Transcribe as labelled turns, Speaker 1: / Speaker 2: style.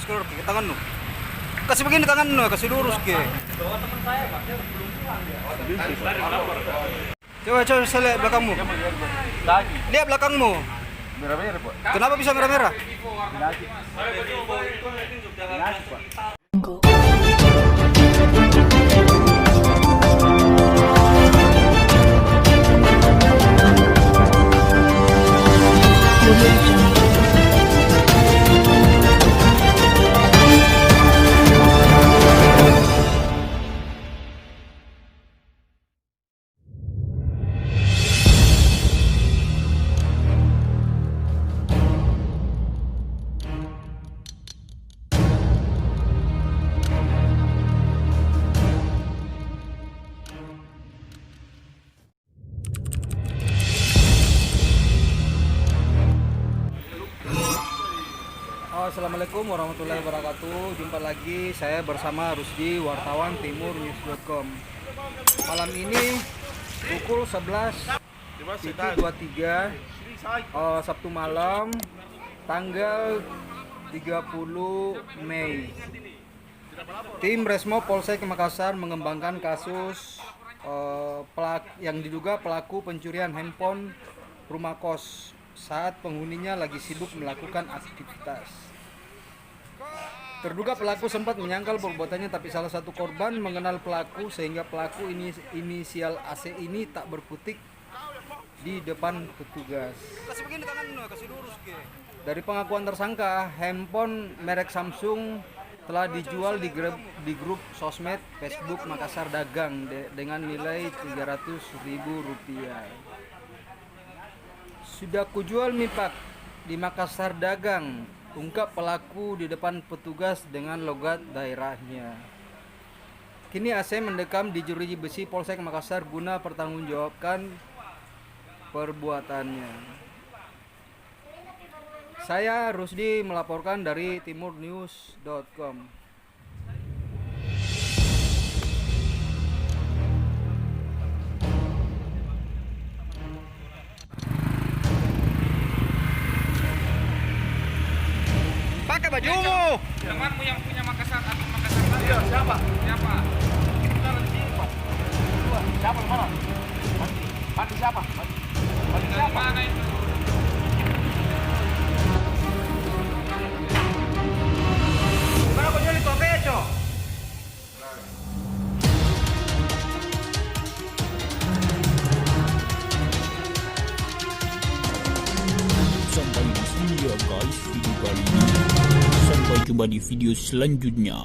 Speaker 1: Skor ke tangan nu. Kasih begini tangan nu, kasih lurus ke. Coba saya lihat belakangmu. Lihat belakangmu.
Speaker 2: Merah-merah, Pak.
Speaker 1: Kenapa bisa merah-merah? Assalamualaikum warahmatullahi wabarakatuh. Jumpa lagi saya bersama Rusdi, wartawan timurnews.com. Malam ini pukul 11.23 Sabtu malam tanggal 30 Mei. Tim Resmo Polsek Makassar mengembangkan kasus yang diduga pelaku pencurian handphone rumah kos saat penghuninya lagi sibuk melakukan aktivitas. Terduga pelaku sempat menyangkal perbuatannya, tapi salah satu korban mengenal pelaku sehingga pelaku inisial AC ini tak berkutik di depan petugas. Dari pengakuan tersangka, handphone merek Samsung telah dijual di grup sosmed Facebook Makassar Dagang dengan nilai Rp300.000. Sudah kujual mipak di Makassar Dagang, ungkap pelaku di depan petugas dengan logat daerahnya. Kini AC mendekam di Jeruji Besi Polsek Makassar guna pertanggungjawabkan perbuatannya. Saya Rusdi melaporkan dari timurnews.com. Pakai bajumu.
Speaker 3: Temanmu yang punya Makassar tadi.
Speaker 2: Iya, siapa?
Speaker 3: Siapa?
Speaker 2: Kita nanti, Pak. Siapa mana? Mati siapa? Mati
Speaker 3: Dari
Speaker 2: siapa?
Speaker 3: mana itu?
Speaker 1: Kenapa jadi topeco?
Speaker 4: Sampai di sini ya guys video kali ini. Sampai jumpa di video selanjutnya.